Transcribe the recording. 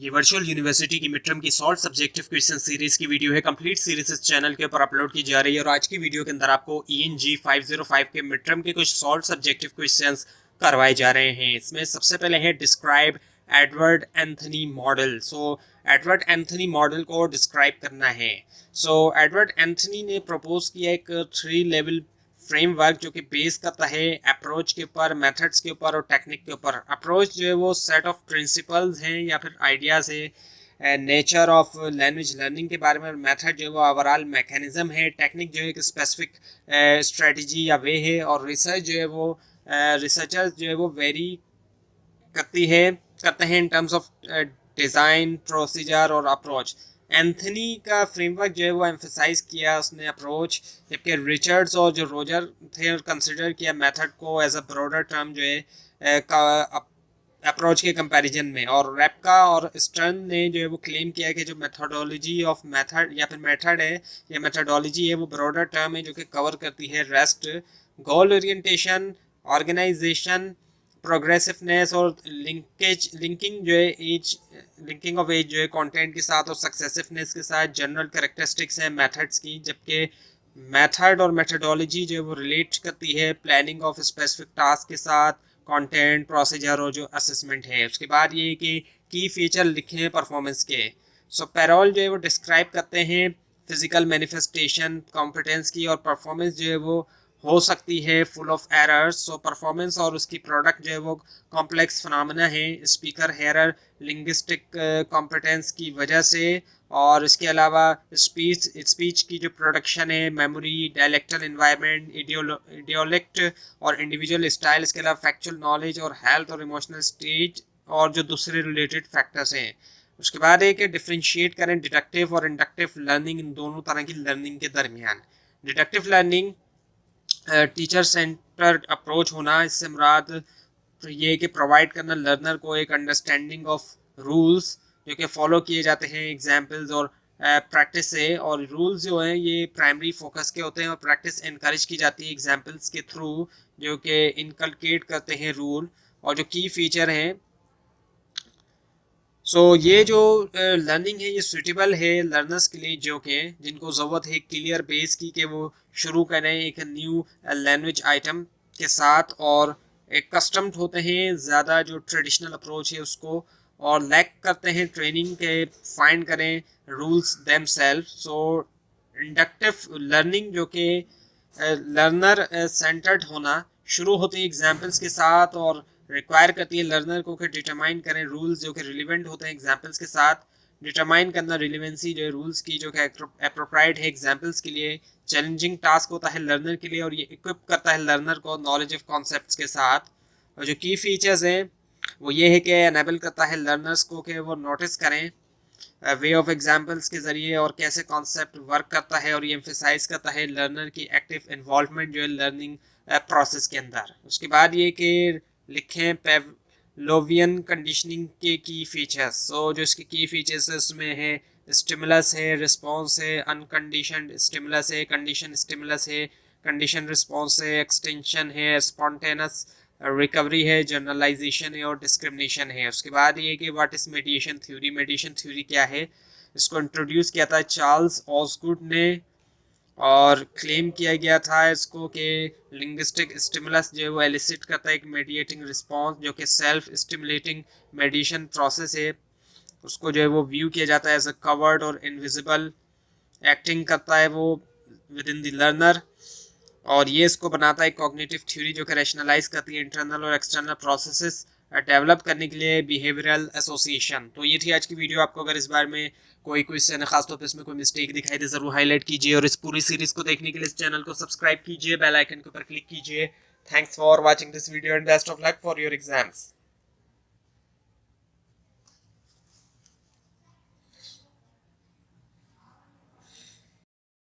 ये virtual university की mid term की सॉल्व सब्जेक्टिव क्वेश्चन सीरीज की वीडियो है। कंप्लीट सीरीज इस चैनल के ऊपर अपलोड की जा रही है और आज की वीडियो के अंदर आपको ENG 505 के मिड टर्म के कुछ सॉल्व सब्जेक्टिव क्वेश्चंस करवाए जा रहे हैं। इसमें सबसे पहले है describe Edward Anthony model. Edward Anthony model को डिस्क्राइब करना है। एडवर्ड एंथनी ने प्रपोज किया एक 3 लेवल फ्रेमवर्क जो कि बेस करता है अप्रोच के ऊपर, मेथड्स के ऊपर और टेक्निक के ऊपर। अप्रोच जो है वो सेट ऑफ प्रिंसिपल्स हैं या फिर आइडियाज़ है नेचर ऑफ लैंग्वेज लर्निंग के बारे में। मेथड जो है वो ओवरऑल मैकेनिज्म है। टेक्निक जो है एक स्पेसिफिक स्ट्रेटजी या वे है। और रिसर्च जो है वो रिसर्चर्स जो है वो वेरी करते हैं in terms of design, procedure और अप्रोच। एंथनी का फ्रेमवर्क जो है वो एम्फेसाइज किया उसने अप्रोच, जबकि रिचर्ड्स और जो रोजर थे कंसिडर किया मेथड को एज अ ब्रॉडर टर्म जो है अप्रोच के कंपैरिजन में। और रेपका और स्टर्न ने जो है वो क्लेम किया कि जो मेथोडोलॉजी ऑफ मेथड या फिर मेथड है या मेथोडोलॉजी है वो ब्रॉडर टर्म है जो कि कवर करती है रेस्ट, गोल ओरिएंटेशन, ऑर्गेनाइजेशन, प्रोग्रेसिवनेस और लिंकिंग जो है एज, लिंकिंग ऑफ एज जो है कंटेंट के साथ और सक्सेसिवनेस के साथ जनरल कैरेक्टरिस्टिक्स हैं मेथड्स की। जबकि मेथड और मेथडोलॉजी जो है वो रिलेट करती है प्लानिंग ऑफ स्पेसिफिक टास्क के साथ, कंटेंट, प्रोसीजर और जो असेसमेंट है। उसके बाद ये कि की फीचर लिखे हैं परफॉर्मेंस के। पैरोल जो है वो डिस्क्राइब करते हैं फिजिकल मैनिफेस्टेशन कॉम्पिटेंस की, और परफॉर्मेंस जो है वो हो सकती है फुल ऑफ एरर्स। परफॉर्मेंस और उसकी प्रोडक्ट जो है वो कॉम्प्लेक्स फिनोमेना है स्पीकर हेयर लिंग्विस्टिक कॉम्पिटेंस की वजह से। और इसके अलावा स्पीच की जो प्रोडक्शन है, मेमोरी, डायलेक्टल इन्वायरमेंट, इडियोलेक्ट और इंडिविजुअल स्टाइल, इसके अलावा फैक्चुअल नॉलेज और हेल्थ और इमोशनल स्टेज और जो दूसरे रिलेटेड फैक्टर्स हैं। उसके बाद एक डिफ्रेंशिएट करें डिडक्टिव और इंडक्टिव लर्निंग, इन दोनों तरह की लर्निंग के दरमियान। Deductive learning teacher centred approach होना, इससे मुराद ये कि प्रोवाइड करना लर्नर को एक अंडरस्टैंडिंग ऑफ रूल्स जो कि फॉलो किए जाते हैं एग्जाम्पल्स और प्रैक्टिस से। और रूल्स जो हैं ये प्राइमरी फोकस के होते हैं और प्रैक्टिस इनकरेज की जाती है एग्जाम्पल्स के थ्रू जो कि इनकलकेट करते हैं रूल। और जो की फीचर हैं ये जो लर्निंग है ये सूटेबल है लर्नर्स के लिए जो कि जिनको ज़रूरत है क्लियर बेस की कि वो शुरू करें एक न्यू लैंग्वेज आइटम के साथ, और एक कस्टम्ड होते हैं ज़्यादा जो ट्रेडिशनल अप्रोच है उसको, और लैक करते हैं ट्रेनिंग के, फाइंड करें rules them self. Inductive learning जो कि लर्नर सेंटर्ड होना शुरू होती है एग्जाम्पल्स के साथ और रिक्वायर करती है लर्नर को कि डिटरमाइन करें रूल्स जो कि रिलेवेंट होते हैं एग्जाम्पल्स के साथ। डिटरमाइन करना रिलेवेंसी जो है रूल्स की जो कि अप्रोप्राइट है एग्जाम्पल्स के लिए। चैलेंजिंग टास्क होता है लर्नर के लिए और ये इक्विप करता है लर्नर को नॉलेज ऑफ कॉन्सेप्ट्स के साथ। और जो की फीचर्स हैं वो ये है कि एनेबल करता है लर्नर्स को कि वो नोटिस करें वे ऑफ एग्जाम्पल्स के ज़रिए और कैसे कॉन्सेप्ट वर्क करता है, और ये एम्फेसाइज करता है लर्नर की एक्टिव इन्वॉल्वमेंट जो है लर्निंग प्रोसेस के अंदर। उसके बाद ये कि लिखें पेवलोवियन कंडीशनिंग के की फीचर्स। जो इसके की फीचर्स है उसमें है स्टिमुलस है, रिस्पॉन्स है, अनकंडीशनड स्टिमुलस है, कंडीशन स्टिमुलस है, कंडीशन रिस्पॉन्स है, एक्सटेंशन है, स्पॉन्टेनस रिकवरी है, जनरलाइजेशन है और डिस्क्रिमिनेशन है। उसके बाद ये कि व्हाट इज मेडिएशन थ्योरी। मेडिएशन थ्योरी क्या है, इसको इंट्रोड्यूस किया था चार्ल्स ऑसगुड ने, और क्लेम किया गया था इसको कि लिंग्विस्टिक स्टिमुलस जो है वो एलिसिट करता है एक मेडिएटिंग रिस्पॉन्स जो कि सेल्फ स्टिमुलेटिंग मेडिएशन प्रोसेस है। उसको जो है वो व्यू किया जाता है एज अ कवर्ड और इनविजिबल, एक्टिंग करता है वो विद इन द लर्नर। और ये इसको बनाता है कॉग्निटिव थ्योरी जो कि रैशनलाइज करती है इंटरनल और एक्सटर्नल प्रोसेसेस डेवलप करने के लिए बिहेवियरल एसोसिएशन। तो ये थी आज की वीडियो। आपको अगर इस बारे में कोई क्वेश्चन है, खासतौर पर इसमें कोई मिस्टेक दिखाई दे, जरूर हाईलाइट कीजिए। और इस पूरी सीरीज को देखने के लिए इस चैनल को सब्सक्राइब कीजिए, बेल आइकन के ऊपर क्लिक कीजिए। Thanks for watching this video and best of luck for your exams.